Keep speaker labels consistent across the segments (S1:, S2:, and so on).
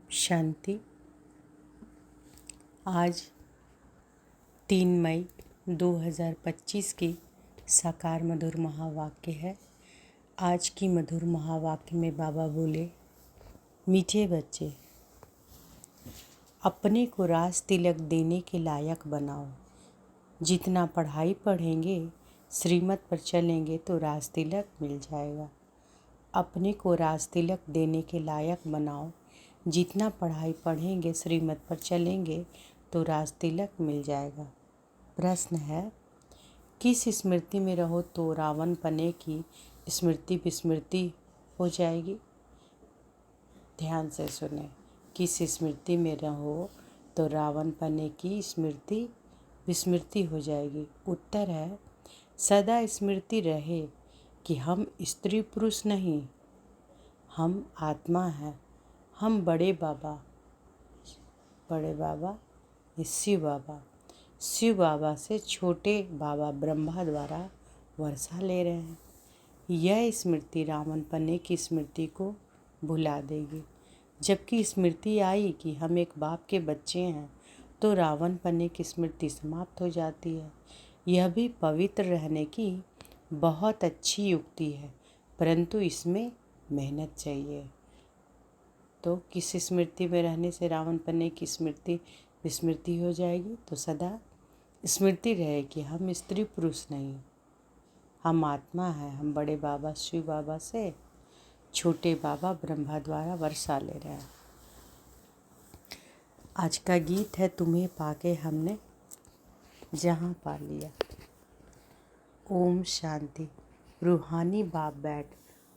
S1: शांति। आज 3 मई 2025 की साकार मधुर महावाक्य है। आज की मधुर महावाक्य में बाबा बोले, मीठे बच्चे, अपने को राज तिलक देने के लायक बनाओ। जितना पढ़ाई पढ़ेंगे, श्रीमत पर चलेंगे तो राज तिलक मिल जाएगा। अपने को राज तिलक देने के लायक बनाओ। जितना पढ़ाई पढ़ेंगे, श्रीमत पर चलेंगे तो राज तिलक मिल जाएगा। प्रश्न है, किस स्मृति में रहो तो रावण पने की स्मृति विस्मृति हो जाएगी? ध्यान से सुने। किस स्मृति में रहो तो रावण पने की स्मृति विस्मृति हो जाएगी? उत्तर है, सदा स्मृति रहे कि हम स्त्री पुरुष नहीं, हम आत्मा हैं। हम बड़े बाबा शिव बाबा से छोटे बाबा ब्रह्मा द्वारा वर्षा ले रहे हैं। यह स्मृति रावण पने की स्मृति को भुला देगी। जबकि स्मृति आई कि हम एक बाप के बच्चे हैं तो रावण पने की स्मृति समाप्त हो जाती है। यह भी पवित्र रहने की बहुत अच्छी युक्ति है, परंतु इसमें मेहनत चाहिए। तो किस स्मृति में रहने से रावण पने की स्मृति विस्मृति हो जाएगी? तो सदा स्मृति रहे कि हम स्त्री पुरुष नहीं, हम आत्मा हैं। हम बड़े बाबा शिव बाबा से छोटे बाबा ब्रह्मा द्वारा वर्षा ले रहे हैं। आज का गीत है, तुम्हें पाके हमने जहाँ पा लिया। ओम शांति। रूहानी बाप बैठ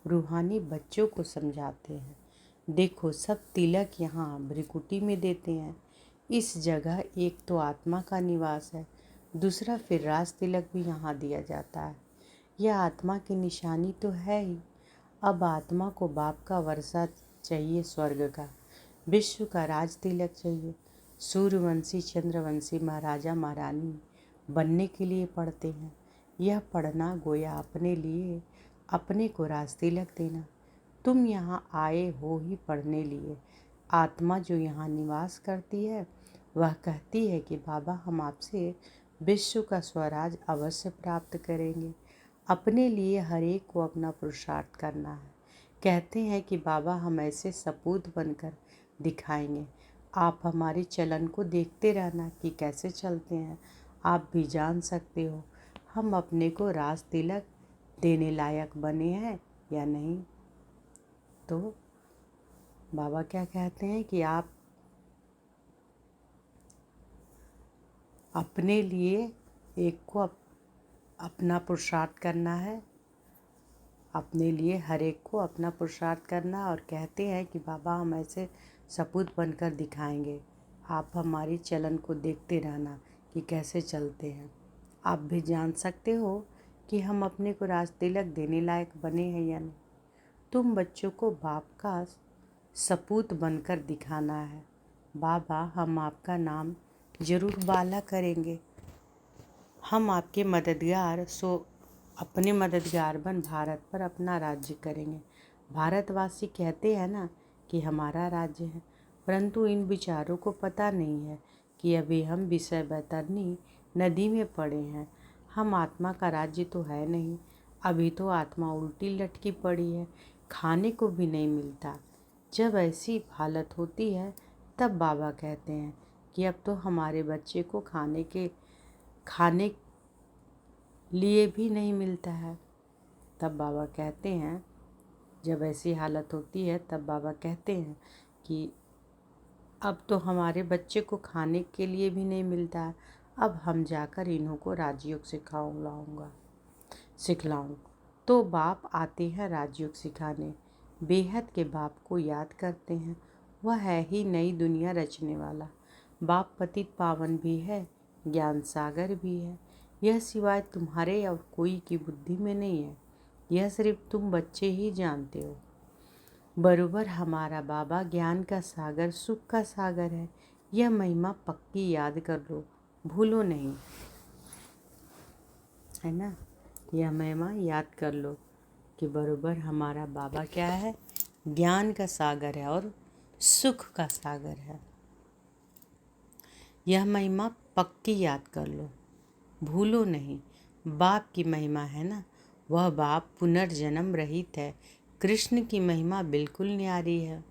S1: रूहानी बच्चों को समझाते हैं। देखो, सब तिलक यहाँ भ्रिकुटी में देते हैं। इस जगह एक तो आत्मा का निवास है, दूसरा फिर राज तिलक भी यहाँ दिया जाता है। यह आत्मा की निशानी तो है ही। अब आत्मा को बाप का वर्षा चाहिए, स्वर्ग का, विश्व का राज तिलक चाहिए। सूर्यवंशी चंद्रवंशी महाराजा महारानी बनने के लिए पढ़ते हैं। यह पढ़ना गोया अपने लिए, अपने को राज तिलक देना। तुम यहाँ आए हो ही पढ़ने लिए। आत्मा जो यहाँ निवास करती है वह कहती है कि बाबा, हम आपसे विश्व का स्वराज अवश्य प्राप्त करेंगे। अपने लिए हर एक को अपना पुरुषार्थ करना है। कहते हैं कि बाबा, हम ऐसे सपूत बनकर दिखाएंगे। आप हमारे चलन को देखते रहना कि कैसे चलते हैं, आप भी जान सकते हो हम अपने को राज तिलक देने लायक बने हैं या नहीं। तो बाबा क्या कहते हैं कि आप अपने लिए एक को अपना पुरुषार्थ करना है, अपने लिए हर एक को अपना पुरुषार्थ करना। और कहते हैं कि बाबा, हम ऐसे सपूत बनकर दिखाएंगे। आप हमारी चलन को देखते रहना कि कैसे चलते हैं, आप भी जान सकते हो कि हम अपने को राज तिलक देने लायक बने हैं या नहीं। तुम बच्चों को बाप का सपूत बनकर दिखाना है। बाबा, हम आपका नाम जरूर बाला करेंगे। हम आपके मददगार, सो अपने मददगार बन भारत पर अपना राज्य करेंगे। भारतवासी कहते हैं ना कि हमारा राज्य है, परंतु इन विचारों को पता नहीं है कि अभी हम विषय बैतरणी नदी में पड़े हैं। हम आत्मा का राज्य तो है नहीं। अभी तो आत्मा उल्टी लटकी पड़ी है, खाने को भी नहीं मिलता। जब ऐसी हालत होती है तब बाबा कहते हैं कि अब तो हमारे बच्चे को खाने लिए भी नहीं मिलता है। तब बाबा कहते हैं, जब ऐसी हालत होती है तब बाबा कहते हैं कि अब तो हमारे बच्चे को खाने के लिए भी नहीं मिलता है। अब हम जाकर इन्हों को राजयोग सिखलाऊं। तो बाप आते हैं राजयोग सिखाने। बेहद के बाप को याद करते हैं। वह है ही नई दुनिया रचने वाला। बाप पतित पावन भी है, ज्ञान सागर भी है। यह सिवाय तुम्हारे और कोई की बुद्धि में नहीं है। यह सिर्फ तुम बच्चे ही जानते हो। बरोबर हमारा बाबा ज्ञान का सागर, सुख का सागर है। यह महिमा पक्की याद कर लो, भूलो नहीं, है ना। यह महिमा याद कर लो कि बरोबर हमारा बाबा क्या है, ज्ञान का सागर है और सुख का सागर है। यह महिमा पक्की याद कर लो, भूलो नहीं। बाप की महिमा है ना, वह बाप पुनर्जन्म रहित है। कृष्ण की महिमा बिल्कुल न्यारी है।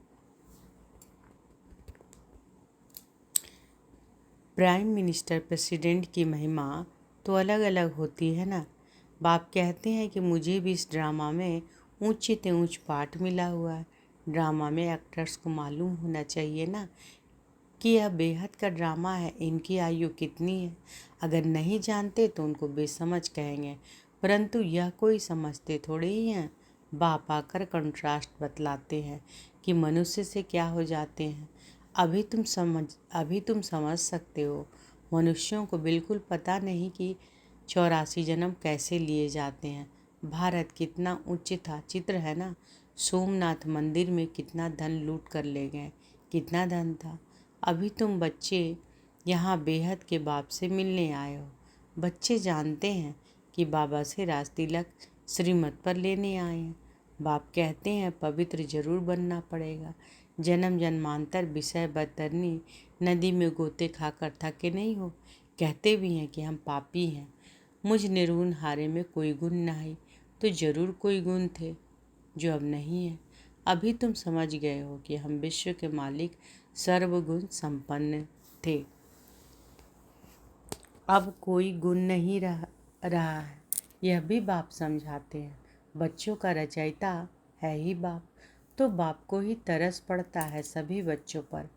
S1: प्राइम मिनिस्टर, प्रेसिडेंट की महिमा तो अलग अलग होती है ना। बाप कहते हैं कि मुझे भी इस ड्रामा में ऊंचे से ऊंच पार्ट मिला हुआ है। ड्रामा में एक्टर्स को मालूम होना चाहिए ना कि यह बेहद का ड्रामा है, इनकी आयु कितनी है। अगर नहीं जानते तो उनको बेसमझ कहेंगे, परंतु यह कोई समझते थोड़े ही हैं। बाप आकर कंट्रास्ट बतलाते हैं कि मनुष्य से क्या हो जाते हैं। अभी तुम समझ सकते हो। मनुष्यों को बिल्कुल पता नहीं कि 84 जन्म कैसे लिए जाते हैं। भारत कितना उच्च था, चित्र है ना। सोमनाथ मंदिर में कितना धन लूट कर ले गए, कितना धन था। अभी तुम बच्चे यहाँ बेहद के बाप से मिलने आए हो। बच्चे जानते हैं कि बाबा से राज तिलक श्रीमत पर लेने आए हैं। बाप कहते हैं पवित्र जरूर बनना पड़ेगा। जन्म जन्मांतर विषय बतरनी नदी में गोते खाकर थके नहीं हो। कहते भी हैं कि हम पापी हैं। मुझ निर्गुण हारे में कोई गुण नहीं, तो जरूर कोई गुण थे जो अब नहीं है। अभी तुम समझ गए हो कि हम विश्व के मालिक सर्वगुण संपन्न थे। अब कोई गुण नहीं रहा है, यह भी बाप समझाते हैं। बच्चों का रचयिता है ही बाप, तो बाप को ही तरस पड़ता है सभी बच्चों पर।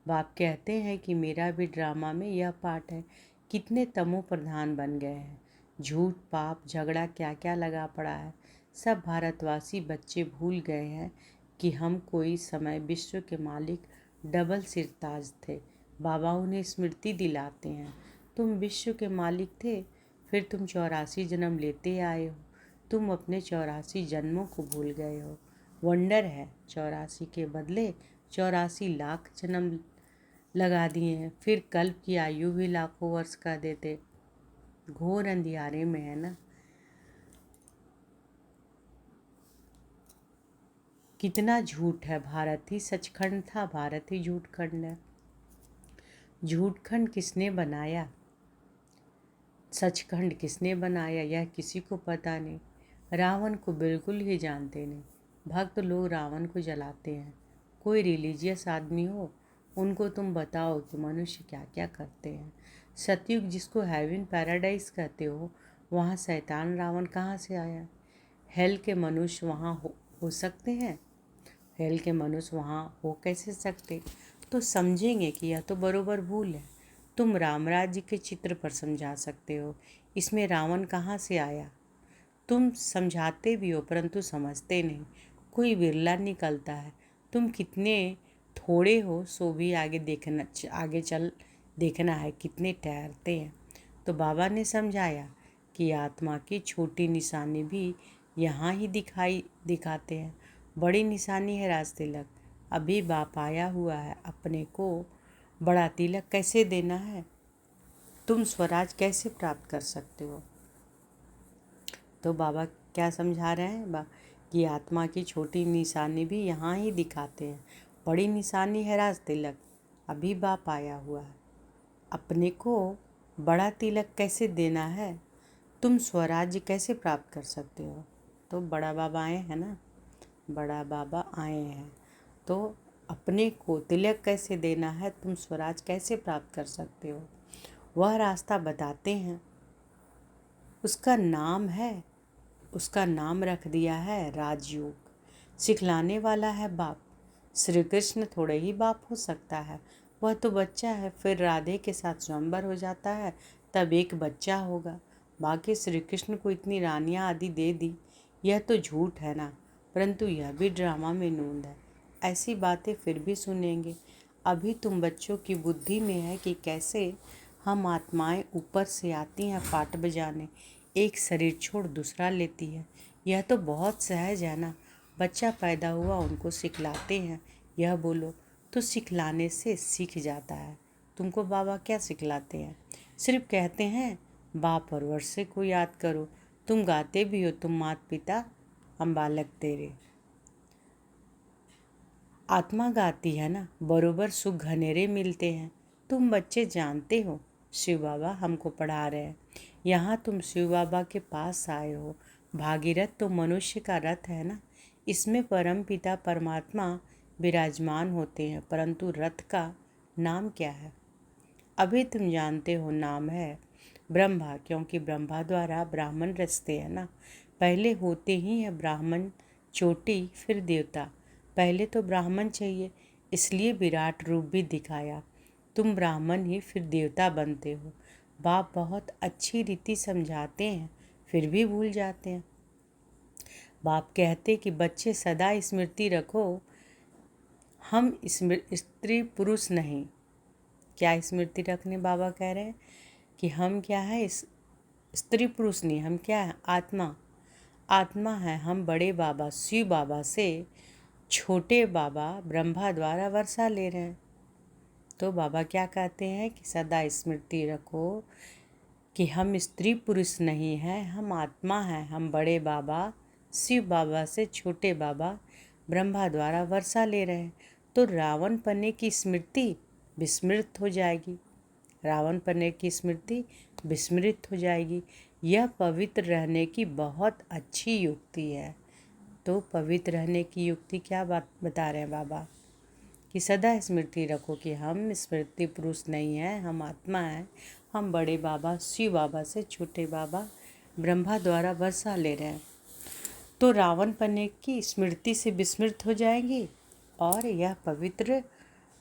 S1: बाप कहते हैं कि मेरा भी ड्रामा में यह पार्ट है। कितने तमो प्रधान बन गए हैं, झूठ पाप झगड़ा क्या क्या लगा पड़ा है। सब भारतवासी बच्चे भूल गए हैं कि हम कोई समय विश्व के मालिक डबल सिरताज थे। बाबा उन्हें स्मृति दिलाते हैं, तुम विश्व के मालिक थे, फिर तुम 84 जन्म लेते आए हो। तुम अपने 84 जन्मों को भूल गए हो। वंडर है, 84 के बदले 84 लाख जन्म लगा दिए हैं। फिर कल्प की आयु भी लाखों वर्ष का देते। घोर अंधियारे में है ना। कितना झूठ है। भारत ही सचखंड था, भारत ही झूठखंड है। झूठखंड किसने बनाया, सचखंड किसने बनाया, यह किसी को पता नहीं। रावण को बिल्कुल ही जानते नहीं। भक्त लोग रावण को जलाते हैं। कोई रिलीजियस आदमी हो, उनको तुम बताओ कि मनुष्य क्या क्या करते हैं। सतयुग जिसको हेवन पैराडाइज कहते हो, वहाँ शैतान रावण कहाँ से आया। हेल के मनुष्य वहाँ हो सकते हैं, हेल के मनुष्य वहाँ हो कैसे सकते। तो समझेंगे कि यह तो बरोबर भूल है। तुम राम राज्य के चित्र पर समझा सकते हो, इसमें रावण कहाँ से आया। तुम समझाते भी हो परंतु समझते नहीं, कोई विरला निकलता है। तुम कितने थोड़े हो सो भी आगे चल देखना है कितने ठहरते हैं। तो बाबा ने समझाया कि आत्मा की छोटी निशानी भी यहाँ ही दिखाते हैं। बड़ी निशानी है राज तिलक। अभी बाप आया हुआ है, अपने को बड़ा तिलक कैसे देना है, तुम स्वराज कैसे प्राप्त कर सकते हो। तो बाबा क्या समझा रहे हैं कि आत्मा की छोटी निशानी भी यहाँ ही दिखाते हैं। बड़ी निशानी है राज तिलक। अभी बाप आया हुआ है, अपने को बड़ा तिलक कैसे देना है, तुम स्वराज्य कैसे प्राप्त कर सकते हो। तो बड़ा बाबा आए हैं ना, बड़ा बाबा आए हैं, तो अपने को तिलक कैसे देना है, तुम स्वराज कैसे प्राप्त कर सकते हो, वह रास्ता बताते हैं। उसका नाम रख दिया है राजयोग। सिखलाने वाला है बाप। श्री कृष्ण थोड़े ही बाप हो सकता है, वह तो बच्चा है। फिर राधे के साथ स्वयंवर हो जाता है, तब एक बच्चा होगा। बाकी श्री कृष्ण को इतनी रानियां आदि दे दी, यह तो झूठ है ना। परंतु यह भी ड्रामा में नूंद है। ऐसी बातें फिर भी सुनेंगे। अभी तुम बच्चों की बुद्धि में है कि कैसे हम आत्माएं ऊपर से आती हैं पाट बजाने, एक शरीर छोड़ दूसरा लेती है। यह तो बहुत सहज है ना। बच्चा पैदा हुआ उनको सिखलाते हैं, यह बोलो तो सिखलाने से सीख जाता है। तुमको बाबा क्या सिखलाते हैं, सिर्फ कहते हैं बाप और वर्षे को याद करो। तुम गाते भी हो, तुम मात पिता हम बालक तेरे। आत्मा गाती है ना, बरोबर सुख घनेरे मिलते हैं। तुम बच्चे जानते हो शिव बाबा हमको पढ़ा रहे हैं। यहाँ तुम शिव बाबा के पास आए हो। भागीरथ तो मनुष्य का रथ है ना, इसमें परम पिता परमात्मा विराजमान होते हैं, परंतु रथ का नाम क्या है? अभी तुम जानते हो, नाम है ब्रह्मा, क्योंकि ब्रह्मा द्वारा ब्राह्मण रचते हैं ना। पहले होते ही है ब्राह्मण, चोटी फिर देवता। पहले तो ब्राह्मण चाहिए, इसलिए विराट रूप भी दिखाया। तुम ब्राह्मण ही फिर देवता बनते हो। बाप बहुत अच्छी रीति समझाते हैं, फिर भी भूल जाते हैं। बाप कहते कि बच्चे सदा स्मृति रखो, हम स्त्री पुरुष नहीं। क्या स्मृति रखने बाबा कह रहे हैं कि हम क्या है, इस स्त्री पुरुष नहीं, हम क्या है, आत्मा। आत्मा है हम बड़े बाबा शिव बाबा से छोटे बाबा ब्रह्मा द्वारा वर्षा ले रहे हैं। तो बाबा क्या कहते हैं कि सदा स्मृति रखो कि हम स्त्री पुरुष नहीं हैं, हम आत्मा हैं, हम बड़े बाबा शिव बाबा से छोटे बाबा ब्रह्मा द्वारा वर्षा ले रहे हैं। तो रावण पन्ने की स्मृति विस्मृत हो जाएगी, रावण पन्ने की स्मृति विस्मृत हो जाएगी। यह पवित्र रहने की बहुत अच्छी युक्ति है। तो पवित्र रहने की युक्ति क्या बात बता रहे हैं बाबा कि सदा स्मृति रखो कि हम स्मृति पुरुष नहीं हैं, हम आत्मा हैं, हम बड़े बाबा शिव बाबा से छोटे बाबा ब्रह्मा द्वारा वर्षा ले रहे हैं। तो रावण पन्ने की स्मृति से विस्मृत हो जाएंगी और यह पवित्र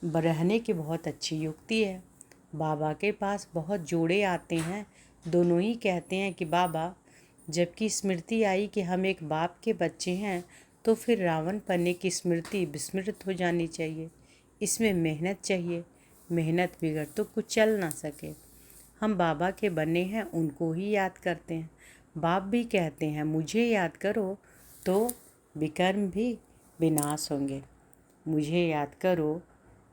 S1: रहने की बहुत अच्छी युक्ति है। बाबा के पास बहुत जोड़े आते हैं, दोनों ही कहते हैं कि बाबा, जबकि स्मृति आई कि हम एक बाप के बच्चे हैं, तो फिर रावण पन्ने की स्मृति विस्मृत हो जानी चाहिए। इसमें मेहनत चाहिए, मेहनत बिगड़ तो कुछ चल ना सके। हम बाबा के बने हैं, उनको ही याद करते हैं। बाप भी कहते हैं मुझे याद करो तो विकर्म भी विनाश होंगे, मुझे याद करो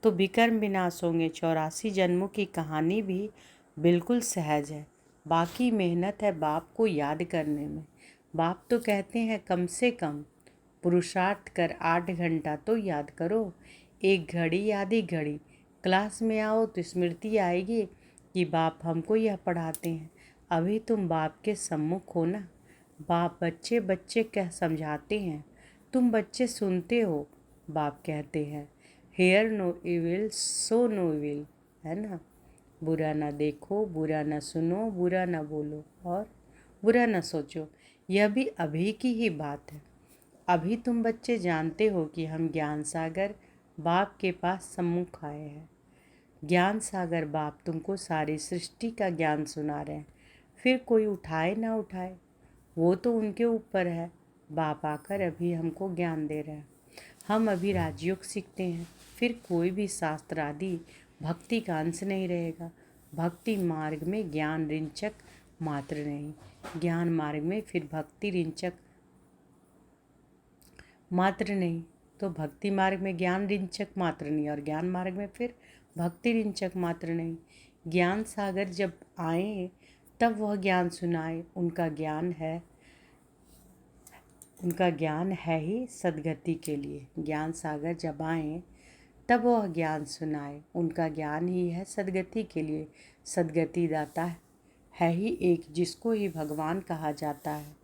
S1: तो विकर्म विनाश होंगे। 84 जन्मों की कहानी भी बिल्कुल सहज है, बाकी मेहनत है बाप को याद करने में। बाप तो कहते हैं कम से कम पुरुषार्थ कर 8 घंटा तो याद करो, एक घड़ी आधी घड़ी क्लास में आओ तो स्मृति आएगी कि बाप हमको यह पढ़ाते हैं। अभी तुम बाप के सम्मुख हो ना, बाप बच्चे बच्चे कह समझाते हैं, तुम बच्चे सुनते हो। बाप कहते हैं hear no evil see no evil, है ना। बुरा ना देखो, बुरा ना सुनो, बुरा ना बोलो और बुरा ना सोचो। यह भी अभी की ही बात है। अभी तुम बच्चे जानते हो कि हम ज्ञान सागर बाप के पास सम्मुख आए हैं। ज्ञान सागर बाप तुमको सारी सृष्टि का ज्ञान सुना रहे हैं, फिर कोई उठाए ना उठाए वो तो उनके ऊपर है। बाप आकर अभी हमको ज्ञान दे रहे हैं, हम अभी राजयोग सीखते हैं, फिर कोई भी शास्त्र आदि भक्ति का अंश नहीं रहेगा। भक्ति मार्ग में ज्ञान रिंचक मात्र नहीं, ज्ञान मार्ग में फिर भक्ति रिंचक मात्र नहीं, तो भक्ति मार्ग में ज्ञान रिंचक मात्र नहीं और ज्ञान मार्ग में फिर भक्ति रिंचक मात्र नहीं। ज्ञान सागर जब आए तब वह ज्ञान सुनाए, उनका ज्ञान है ही सदगति के लिए। ज्ञान सागर जब आए तब वह ज्ञान सुनाए, उनका ज्ञान ही है सदगति के लिए। सदगति दाता है ही एक, जिसको ही भगवान कहा जाता है।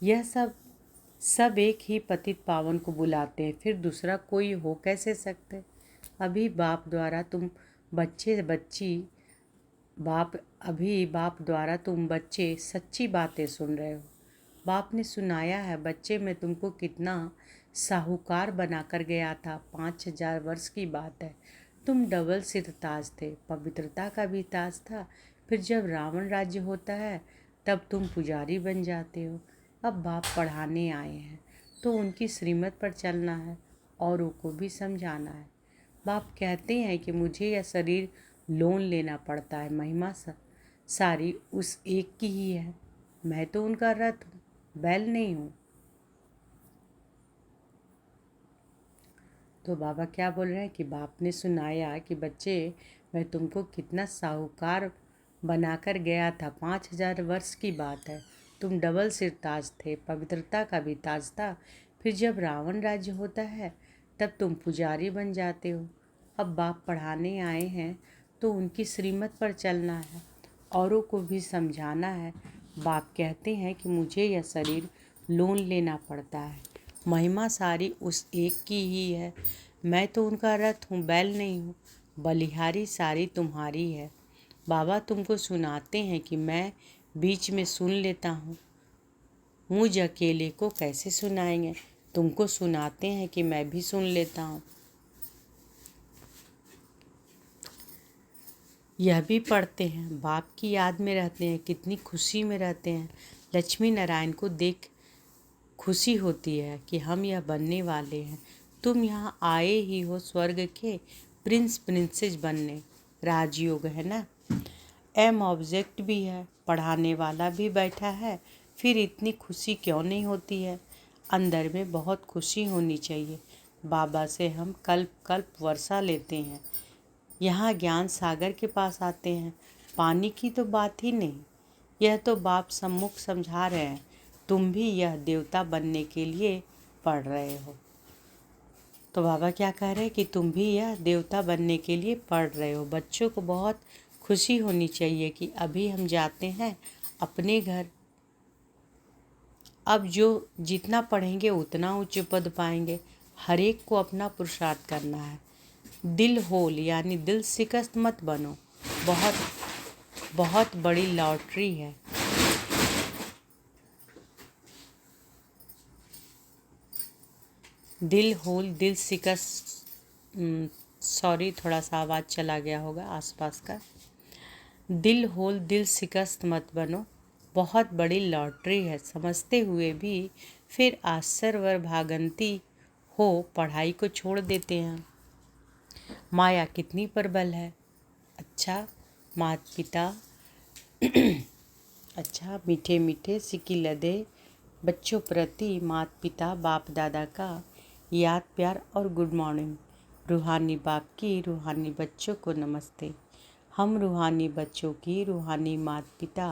S1: यह सब एक ही पतित पावन को बुलाते हैं, फिर दूसरा कोई हो कैसे सकते। अभी बाप द्वारा तुम बच्चे सच्ची बातें सुन रहे हो। बाप ने सुनाया है बच्चे, मैं तुमको कितना साहूकार बनाकर गया था। 5000 वर्ष की बात है, तुम डबल सिर ताज थे, पवित्रता का भी ताज था। फिर जब रावण राज्य होता है तब तुम पुजारी बन जाते हो। अब बाप पढ़ाने आए हैं तो उनकी श्रीमत पर चलना है, औरों को भी समझाना है। बाप कहते हैं कि मुझे यह शरीर लोन लेना पड़ता है, महिमा सारी उस एक की ही है। मैं तो उनका रथ हूँ, बैल नहीं हूँ। तो बाबा क्या बोल रहे हैं कि बाप ने सुनाया कि बच्चे, मैं तुमको कितना साहूकार बनाकर गया था। 5000 वर्ष की बात है, तुम डबल सिर ताज थे, पवित्रता का भी ताज था। फिर जब रावण राज्य होता है तब तुम पुजारी बन जाते हो। अब बाप पढ़ाने आए हैं तो उनकी श्रीमत पर चलना है, औरों को भी समझाना है। बाप कहते हैं कि मुझे यह शरीर लोन लेना पड़ता है, महिमा सारी उस एक की ही है। मैं तो उनका रथ हूँ, बैल नहीं हूँ। बलिहारी सारी तुम्हारी है। बाबा तुमको सुनाते हैं कि मैं बीच में सुन लेता हूँ। मुझ अकेले को कैसे सुनाएंगे? तुमको सुनाते हैं कि मैं भी सुन लेता हूँ। यह भी पढ़ते हैं, बाप की याद में रहते हैं, कितनी खुशी में रहते हैं। लक्ष्मी नारायण को देख खुशी होती है कि हम यह बनने वाले हैं। तुम यहाँ आए ही हो स्वर्ग के प्रिंस प्रिंसेस बनने। राजयोग है ना, एम ऑब्जेक्ट भी है, पढ़ाने वाला भी बैठा है, फिर इतनी खुशी क्यों नहीं होती है? अंदर में बहुत खुशी होनी चाहिए। बाबा से हम कल्प कल्प वर्षा लेते हैं, यहाँ ज्ञान सागर के पास आते हैं। पानी की तो बात ही नहीं, यह तो बाप सम्मुख समझा रहे हैं। तुम भी यह देवता बनने के लिए पढ़ रहे हो। तो बाबा क्या कह रहे हैं कि तुम भी यह देवता बनने के लिए पढ़ रहे हो। बच्चों को बहुत खुशी होनी चाहिए कि अभी हम जाते हैं अपने घर। अब जो जितना पढ़ेंगे उतना उच्च पद पाएंगे। हर एक को अपना पुरुषार्थ करना है। दिल होल यानी दिल शिकस्त मत बनो। बहुत बहुत बड़ी लॉटरी है। दिल होल दिल शिकस्त, सॉरी थोड़ा सा आवाज़ चला गया होगा आसपास का। दिल होल दिल शिकस्त मत बनो, बहुत बड़ी लॉटरी है। समझते हुए भी फिर आश्चर्य भागंती हो पढ़ाई को छोड़ देते हैं। माया कितनी प्रबल है। अच्छा माता पिता अच्छा मीठे मीठे सिक्की लदे बच्चों प्रति माता पिता बाप दादा का याद प्यार और गुड मॉर्निंग। रूहानी बाप की रूहानी बच्चों को नमस्ते। हम रूहानी बच्चों की रूहानी माता पिता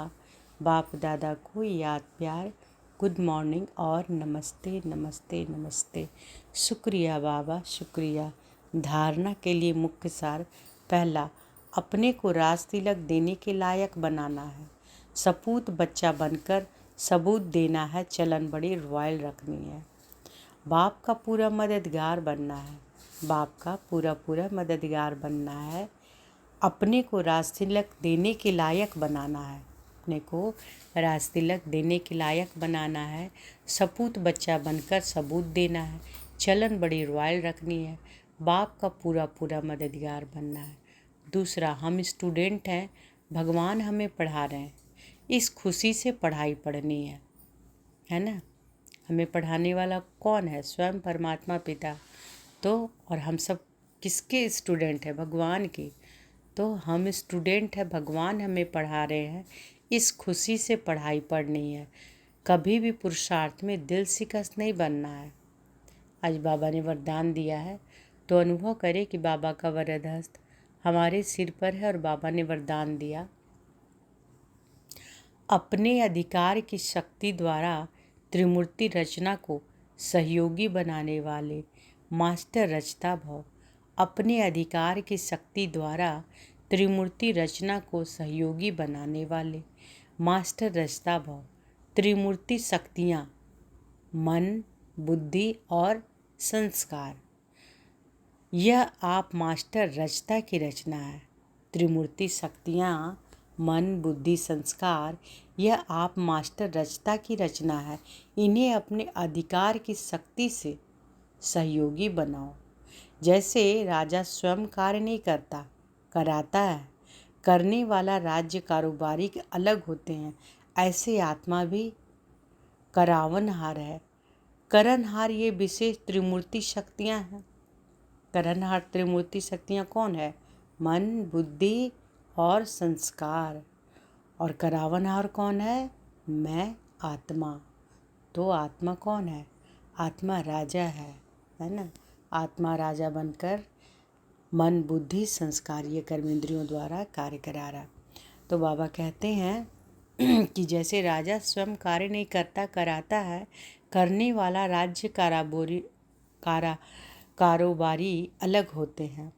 S1: बाप दादा को याद प्यार गुड मॉर्निंग और नमस्ते नमस्ते नमस्ते। शुक्रिया बाबा शुक्रिया। धारणा के लिए मुख्य सार पहला, अपने को राज तिलक देने के लायक बनाना है। सपूत बच्चा बनकर सबूत देना है, चलन बड़ी रॉयल रखनी है। बाप का पूरा मददगार बनना है। बाप का पूरा मददगार बनना है। अपने को राज तिलक देने के लायक बनाना है। अपने को राज तिलक देने के लायक बनाना है। सपूत बच्चा बनकर सबूत देना है, चलन बड़ी रॉयल रखनी है। बाप का पूरा मददगार बनना है। दूसरा, हम स्टूडेंट हैं, भगवान हमें पढ़ा रहे हैं, इस खुशी से पढ़ाई पढ़नी है ना। हमें पढ़ाने वाला कौन है? स्वयं परमात्मा पिता। तो और हम सब किसके स्टूडेंट हैं? भगवान के। तो हम स्टूडेंट हैं, भगवान हमें पढ़ा रहे हैं, इस खुशी से पढ़ाई पढ़नी है। कभी भी पुरुषार्थ में दिल शिकस्त नहीं बनना है। आज बाबा ने वरदान दिया है तो अनुभव करें कि बाबा का वरद हस्त हमारे सिर पर है और बाबा ने वरदान दिया, अपने अधिकार की शक्ति द्वारा त्रिमूर्ति रचना को सहयोगी बनाने वाले मास्टर रचता भव। अपने अधिकार की शक्ति द्वारा त्रिमूर्ति रचना को सहयोगी बनाने वाले मास्टर रचता भव। त्रिमूर्ति शक्तियाँ मन, बुद्धि और संस्कार, यह आप मास्टर रचता की रचना है। त्रिमूर्ति शक्तियाँ मन, बुद्धि, संस्कार, यह आप मास्टर रचता की रचना है। इन्हें अपने अधिकार की शक्ति से सहयोगी बनाओ। जैसे राजा स्वयं कार्य नहीं करता, कराता है। करने वाला राज्य कारोबारी के अलग होते हैं, ऐसे आत्मा भी करावनहार है। करणहार ये विशेष त्रिमूर्ति शक्तियाँ हैं। करणहार त्रिमूर्ति शक्तियाँ कौन है? मन, बुद्धि और संस्कार। और करावनहार कौन है? मैं, आत्मा। तो आत्मा कौन है? आत्मा राजा है ना। आत्मा राजा बनकर मन, बुद्धि, संस्कार ये कर्मेंद्रियों द्वारा कार्य करा रहा। तो बाबा कहते हैं कि जैसे राजा स्वयं कार्य नहीं करता, कराता है। करने वाला राज्य कारोबारी अलग होते हैं।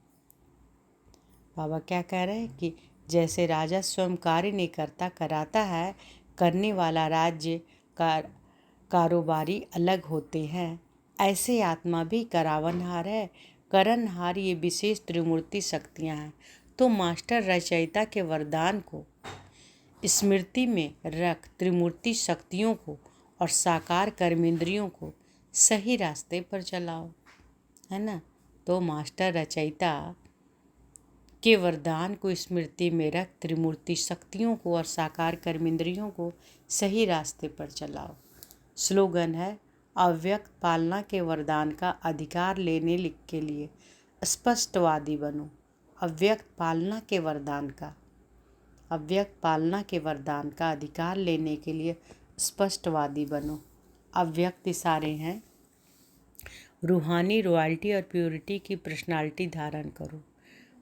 S1: बाबा क्या कह रहे हैं कि जैसे राजा स्वयं कार्य नहीं कराता है, करने वाला राज्य कारोबारी अलग होते हैं, ऐसे आत्मा भी करावनहार है। करनहार ये विशेष त्रिमूर्ति शक्तियाँ हैं। तो मास्टर रचयिता के वरदान को स्मृति में रख त्रिमूर्ति शक्तियों को और साकार कर्मेंद्रियों को सही रास्ते पर चलाओ, है ना। तो मास्टर रचयिता के वरदान को स्मृति में रख त्रिमूर्ति शक्तियों को और साकार कर्मेंद्रियों को सही रास्ते पर चलाओ। स्लोगन है, अव्यक्त पालना के वरदान का अधिकार लेने के लिए स्पष्टवादी बनो। अव्यक्त पालना के वरदान का अधिकार लेने के लिए स्पष्टवादी बनो। अव्यक्त इशारे हैं, रूहानी रॉयल्टी और प्योरिटी की पर्सनालिटी धारण करो।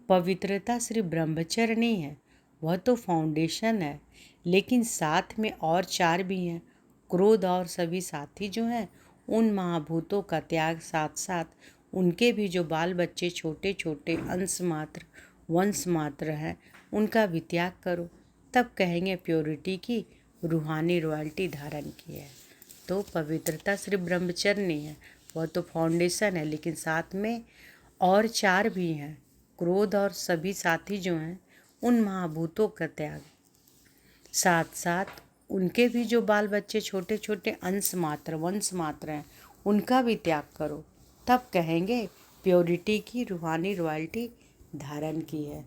S1: पवित्रता सिर्फ ब्रह्मचर्य नहीं है, वह तो फाउंडेशन है, लेकिन साथ में और 4 भी हैं। क्रोध और सभी साथी जो हैं, उन महाभूतों का त्याग, साथ साथ उनके भी जो बाल बच्चे छोटे छोटे अंश मात्र वंश मात्र हैं, उनका भी त्याग करो। तब कहेंगे प्योरिटी की रूहानी रॉयल्टी धारण की है। तो पवित्रता सिर्फ ब्रह्मचर्य नहीं है, वह तो फाउंडेशन है, लेकिन साथ में और 4 भी हैं। क्रोध और सभी साथी जो हैं, उन महाभूतों का त्याग, साथ साथ उनके भी जो बाल बच्चे छोटे छोटे अंश मात्र वंश मात्र हैं, उनका भी त्याग करो। तब कहेंगे प्योरिटी की रूहानी रॉयल्टी धारण की है।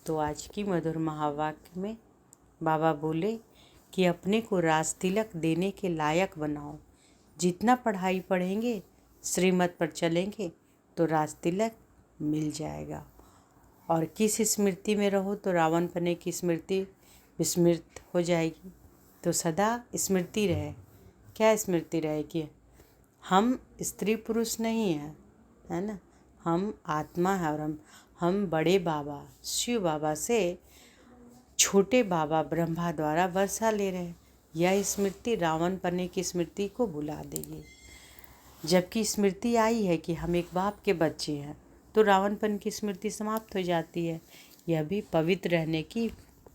S1: तो आज की मधुर महावाक्य में बाबा बोले कि अपने को राज तिलक देने के लायक बनाओ। जितना पढ़ाई पढ़ेंगे, श्रीमत पर चलेंगे, तो राज तिलक मिल जाएगा। और किस स्मृति में रहो तो रावण पने की स्मृति विस्मृत हो जाएगी। तो सदा स्मृति रहे। क्या स्मृति रहे कि हम स्त्री पुरुष नहीं हैं, है ना, हम आत्मा है। और हम बड़े बाबा शिव बाबा से छोटे बाबा ब्रह्मा द्वारा वर्षा ले रहे हैं। यह स्मृति रावण पने की स्मृति को भुला देगी। जबकि स्मृति आई है कि हम एक बाप के बच्चे हैं, तो रावणपन की स्मृति समाप्त हो जाती है। यह भी पवित्र रहने की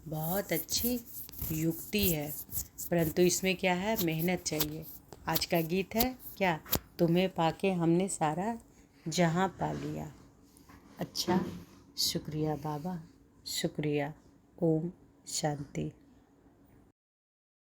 S1: बहुत अच्छी युक्ति है, परंतु इसमें क्या है, मेहनत चाहिए। आज का गीत है क्या, तुम्हें पाके हमने सारा जहां पा लिया। अच्छा, शुक्रिया बाबा, शुक्रिया। ओम शांति।